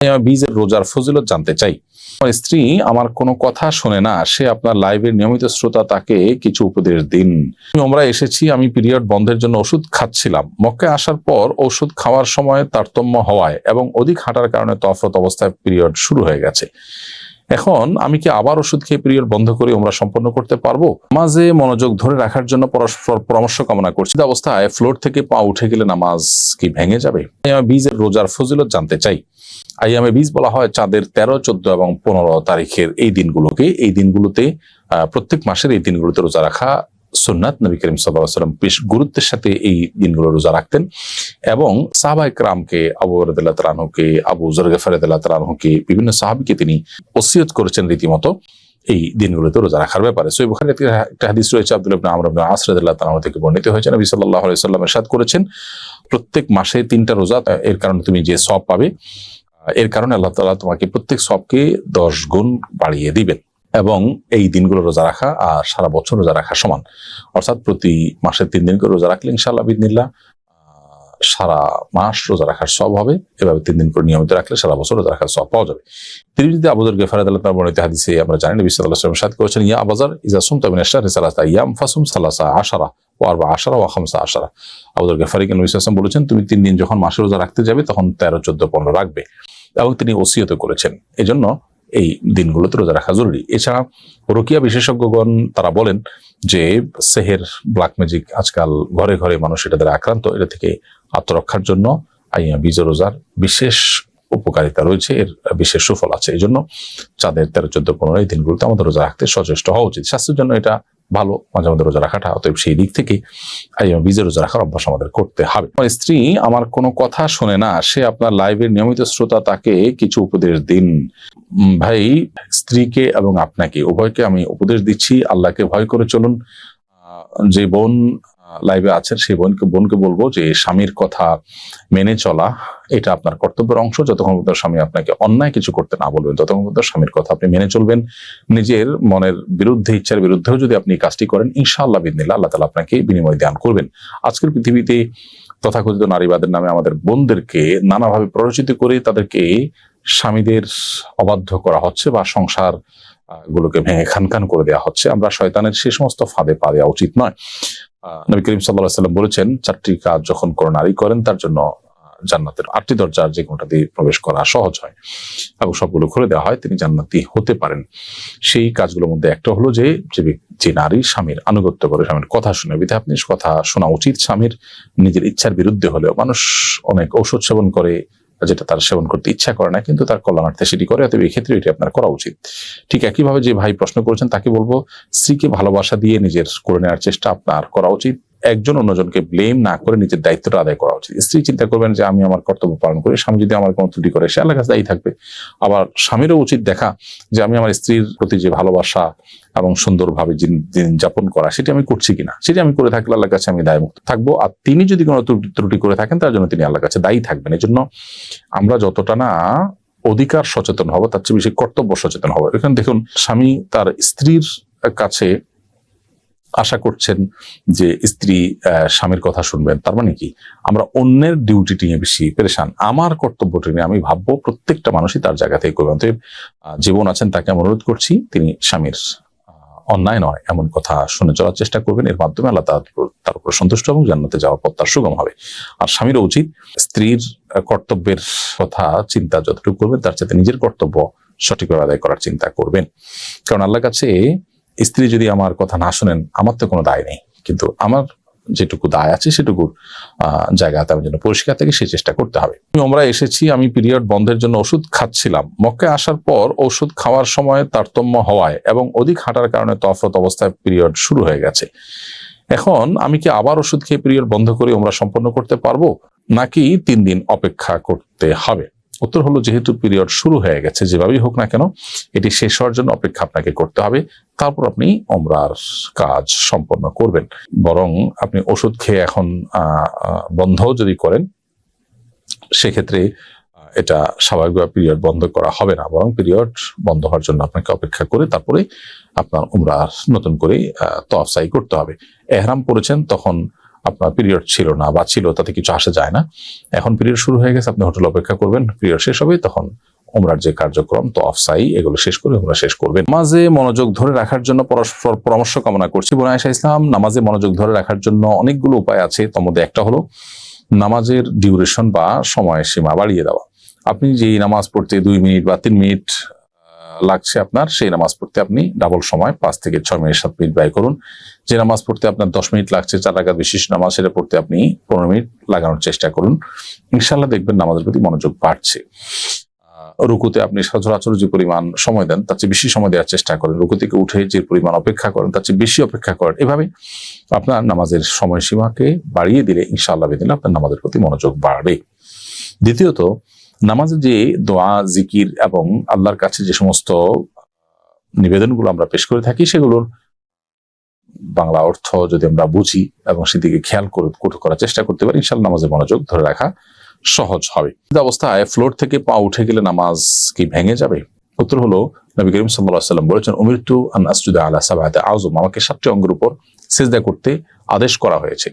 বীজের রোজার ফজিলত জানতে চাই। আমার স্ত্রী আমার কোনো কথা শোনে না, সে আপনার লাইভের নিয়মিত শ্রোতা, তাকে কিছু উপদেশ দিন। আমরা এসেছি, আমি পিরিয়ড বন্ধের জন্য ওষুধ খাচ্ছিলাম। মক্কায় আসার পর ওষুধ খাওয়ার সময় তারতম্য হওয়ায় এবং অধিক হাঁটার কারণে তফরত অবস্থায় পিরিয়ড শুরু হয়ে গেছে। এখন আমি কি আবার ওষুধ খেয়ে পিরিয়ড বন্ধ করে ওমরা সম্পন্ন করতে পারবো? নামাজে মনোযোগ ধরে রাখার জন্য পরস্পর পরামর্শ কামনা করছি। অবস্থায় ফ্লোর থেকে পা উঠে গেলে নামাজ কি ভেঙে যাবে? বীজের রোজার ফজিলত জানতে চাই। আইয়ামে বীজ বলা হয় চাঁদের 13, 14 এবং 15 তারিখের এই দিনগুলোতে প্রত্যেক মাসের এই দিনগুলোতে রোজা রাখা সুন্নাত। নবী করিম সাল্লাল্লাহু আলাইহি ওয়াসাল্লাম বেশ গুরুত্বের সাথে এই দিনগুলো রোজা রাখতেন এবং সাহাবায়ে কেরামকে, আবু হুরায়রা রাদিয়াল্লাহু তাআলা আনহুকে, আবু যর গফারি রাদিয়াল্লাহু তাআলা আনহুকে, বিভিন্ন সাহাবীকে তিনি ওসিয়ত করেছেন রীতিমতো এই দিনগুলোতে রোজা রাখার ব্যাপারে। সহিহ বুখারীতে একটা হাদিস রয়েছে, আব্দুল্লাহ ইবনে আমর ইবনে আস রাদিয়াল্লাহু তাআলা আনহু থেকে বর্ণিত হয়েছে, নবী সাল্লাল্লাহু আলাইহি ওয়াসাল্লাম ইরশাদ করেছেন, প্রত্যেক মাসে 3টা রোজা, এর কারণে তুমি যে সওয়াব পাবে, এর কারণে আল্লাহ তাআলা তোমাকে প্রত্যেক সওয়াবকে 10 গুণ বাড়িয়ে দিবেন। এবং এই দিনগুলো রোজা রাখা আর সারা বছর রোজা রাখা সমান, অর্থাৎ প্রতি মাসে 3 দিন করে রোজা রাখলে ইনশাআল্লাহ বিইذনিল্লাহ সারা মাস রোজা রাখার সওয়াব হবে। এভাবে 3 দিন করে নিয়মিত রাখলে সারা বছর রোজা রাখার সওয়াব পাওয়া যাবে। তিরমিজিতে আবু যর গফারি রাদিয়াল্লাহু তাআলা বর্ণিত হাদিসে আমরা জানি, নবী সাল্লাল্লাহু আলাইহি ওয়াসাল্লাম ইরশাদ করেছেন, ইয়া আবু যর ইযা সুমতা মিন আশ-শাহরি 3 আইয়াম ফাসুম 13 ওয়া 14 ওয়া 15। আবু যর গফারিকে নবী সাল্লাল্লাহু আলাইহি ওয়াসাল্লাম বলেছেন, তুমি 3 দিন যখন মাসে রোজা রাখতে যাবে তখন 13, 14, 15 রাখবে। এবং তিনি ওসিয়ত করেছেন, এজন্য এই দিনগুলোতে রোজা রাখা জরুরি। এছাড়া রুকিয়া বিশেষজ্ঞগণ তারা বলেন যে সেহের, ব্ল্যাক ম্যাজিক আজকাল ঘরে ঘরে মানুষ এটা দ্বারা আক্রান্ত, এটা থেকে আত্মরক্ষার জন্য বীজ রোজার বিশেষ উপকারিতা রয়েছে, এর বিশেষ সুফল আছে। এই জন্য চাঁদের 13, 14, 15 এই দিনগুলোতে আমাদের রোজা রাখতে সচেষ্ট হওয়া উচিত। স্বাস্থ্যের জন্য এটা ভালো মাঝে মধ্যে রোজা রাখাটা। অতএব সেই দিক থেকে বীজের রোজা রাখার অভ্যাস আমাদের করতে হবে। আমার স্ত্রী আমার কোনো কথা শোনে না, সে আপনার লাইভের নিয়মিত শ্রোতা, তাকে কিছু উপদেশ দিন। ভাই, স্ত্রীকে এবং আপনাকে উভয়কে আমি উপদেশ দিচ্ছি, আল্লাহকে ভয় করে চলুন। যে বোন লাইভে আছেন সেই বোনকে বলবো যে স্বামীর কথা মেনে চলা এটা আপনার কর্তব্যের অংশ। যতক্ষণ পর্যন্ত স্বামী আপনাকে অন্যায় কিছু করতে না বলবেন ততক্ষণ পর্যন্ত স্বামীর কথা আপনি মেনে চলবেন। নিজের মনের বিরুদ্ধে, ইচ্ছার বিরুদ্ধেও যদি আপনি কাজটি করেন, ইনশাআল্লাহ বিইذনিল্লাহ আল্লাহ তাআলা আপনাকে বিনিময় দান করবেন। আজকের পৃথিবীতে তথাকথিত নারীবাদের নামে আমাদের বোনদেরকে নানাভাবে প্ররোচিত করে তাদেরকে স্বামীদের অবাধ্য করা হচ্ছে বা সংসার গুলোকে ভেঙে খানখান করে দেওয়া হচ্ছে। আমরা শয়তানের সে সমস্ত ফাঁদে পা দেওয়া উচিত নয়। নবী করিম সাল্লাল্লাহু আলাইহি ওয়াসাল্লাম বলেছেন, 4টি কাজ যখন কোনো নারী করেন তার জন্য জান্নাতের 8টি দরজার যে কোনটা দিয়ে প্রবেশ করা সহজ হয় এবং সবগুলো খুলে দেওয়া হয়, তিনি জান্নাতি হতে পারেন। সেই কাজগুলোর মধ্যে একটা হলো যে নারী স্বামীর আনুগত্য করে, স্বামীর কথা শুনে। বিধায় আপনি কথা শোনা উচিত। স্বামীর নিজের ইচ্ছার বিরুদ্ধে হলেও, মানুষ অনেক ঔষধ সেবন করে যেটা তার সেবন করতে ইচ্ছা করে না, কিন্তু তার কল্যাণার্থে সেটি করে, অতএব এই ক্ষেত্রে এটি আপনার করা উচিত। ঠিক একইভাবে যে ভাই প্রশ্ন করেছেন তাকে বলবো, স্ত্রীকে ভালোবাসা দিয়ে নিজের করে নেওয়ার চেষ্টা আপনার করা উচিত। একজন অন্যজনকে ব্লেম না করে নিজের দায়িত্বটা আদায় করা উচিত। স্ত্রী চিন্তা করবেন যে আমি আমার কর্তব্য পালন করি, স্বামী যদি আমার কোনো ত্রুটি করে সে আল্লাহর কাছে দায়ী থাকবে। আবার স্বামীরও উচিত দেখা যে আমি আমার স্ত্রীর প্রতি যে ভালোবাসা এবং সুন্দরভাবে দিন যাপন করা সেটি আমি করছি কিনা, সেটি আমি করে থাকলে আল্লাহর কাছে আমি দায়মুক্ত থাকবো। আর তিনি যদি কোনো ত্রুটি করে থাকেন তার জন্য তিনি আল্লাহর কাছে দায়ী থাকবেন। এই জন্য আমরা যতটা না অধিকার সচেতন হব তার চেয়ে বেশি কর্তব্য সচেতন হব। এখানে দেখুন, স্বামী তার স্ত্রীর কাছে আশা করছেন যে স্ত্রী স্বামীর কথা শুনবেন, তার মানে কি আমরা অন্যের ডিউটি নিয়ে বেশি পেরেশান। আমার কর্তব্যটি নিয়ে আমি ভাববো প্রত্যেকটা মানুষই তার জায়গা থেকে করবেন। অতএব জীবন আছেন তাকে আমি অনুরোধ করছি, তিনি স্বামীর অন্যায় নয় এমন কথা শুনে চলার চেষ্টা করবেন। এর মাধ্যমে আল্লাহ তার উপর সন্তুষ্ট এবং জান্নাতে যাওয়ার পথ তার সুগম হবে। আর স্বামীরও উচিত স্ত্রীর কর্তব্যের কথা চিন্তা যতটুকু করবেন তার চাইতে নিজের কর্তব্য সঠিকভাবে আদায় করার চিন্তা করবেন। কারণ আল্লাহর কাছে স্ত্রী যদি আমার কথা না শোনেন, আমার তো কোনো দায় নেই, কিন্তু আমার যেটুকু দায় আছে সেটুকুর জায়গাতে আমি যেন পরিষ্কার থেকে সেই চেষ্টা করতে হবে। আমরা এসেছি, আমি পিরিয়ড বন্ধের জন্য ওষুধ খাচ্ছিলাম। মক্কায় আসার পর ওষুধ খাওয়ার সময় তারতম্য হওয়ায় এবং অধিক হাঁটার কারণে তফরত অবস্থায় পিরিয়ড শুরু হয়ে গেছে। এখন আমি কি আবার ওষুধ খেয়ে পিরিয়ড বন্ধ করে ওমরা সম্পন্ন করতে পারবো, নাকি 3 দিন অপেক্ষা করতে হবে? উত্তর হলো, যেহেতু পিরিয়ড শুরু হয়ে গেছে, যেভাবেই হোক না কেন এটি শেষ হওয়ার জন্য অপেক্ষা আপনাকে করতে হবে। তারপর আপনি ওমরার কাজ সম্পন্ন করবেন। বরং আপনি ওষুধ খেয়ে এখন বন্ধ যদি করেন, সেক্ষেত্রে এটা স্বাভাবিকভাবে পিরিয়ড বন্ধ করা হবে না, বরং পিরিয়ড বন্ধ হওয়ার জন্য আপনাকে অপেক্ষা করে তারপরে আপনার উমরা নতুন করে তওয়াফ সাই করতে হবে। এহরাম পড়েছেন তখন আপনার পিরিয়ড ছিল না বা ছিল, তাতে কিছু আসে যায় না। এখন পিরিয়ড শুরু হয়ে গেছে, আপনি হোটেল অপেক্ষা করবেন, পিরিয়ড শেষ হবে, তখন উমরার যে কার্যক্রম তো অফসাই এগুলো শেষ করে উমরা শেষ করবেন। নামাজে মনোযোগ ধরে রাখার জন্য পরস্পর পরামর্শ কামনা করছি। বোন আয়েশা ইসলাম, নামাজে মনোযোগ ধরে রাখার জন্য অনেকগুলো উপায় আছে। তার মধ্যে একটা হলো নামাজের ডিউরেশন বা সময় সীমা বাড়িয়ে দেওয়া। আপনি যে নামাজ পড়তে 2 মিনিট বা 3 মিনিট লাগছে আপনার, সেই নামাজ পড়তে আপনি ডাবল সময় 5 থেকে 6 মিনিট 7 মিনিট ব্যয় করুন। যে নামাজ পড়তে আপনার 10 মিনিট লাগছে 4 রাকাত বিশিষ্ট নামাজ, সেটা পড়তে আপনি 15 মিনিট লাগানোর চেষ্টা করুন। ইনশাআল্লাহ দেখবেন নামাজের প্রতি মনোযোগ বাড়ছে। রুকুতে আপনি সচরাচর যে পরিমাণ সময় দেন তার চেয়ে বেশি সময় দেওয়ার চেষ্টা করেন। রুকু থেকে উঠে যে পরিমাণ অপেক্ষা করেন তার চেয়ে বেশি অপেক্ষা করেন। এভাবে আপনার নামাজের সময়সীমাকে বাড়িয়ে দিলে ইনশাআল্লাহ বিদিল্লাহ আপনার নামাজের প্রতি মনোযোগ বাড়বে। দ্বিতীয়ত, নামাজে যে দোয়া, জিকির এবং আল্লাহর কাছে যে সমস্ত নিবেদনগুলো আমরা পেশ করে থাকি, সেগুলোর বাংলা অর্থ যদি আমরা বুঝি এবং সেদিকে খেয়াল করার চেষ্টা করতে পারি, ইনশাআল্লাহ নামাজের মনোযোগ ধরে রাখা সহজ হবে। অবস্থায় ফ্লোর থেকে পা উঠে গেলে নামাজ কি ভেঙে যাবে? উত্তর হলো, নবী করিম সাল্লাল্লাহু আলাইহি ওয়াসাল্লাম বলেছেন, উমিরতু আন আসজুদা আলা সাবআতি আযম, আমাকে 7টি অঙ্গের উপর সিজদা করতে আদেশ করা হয়েছে।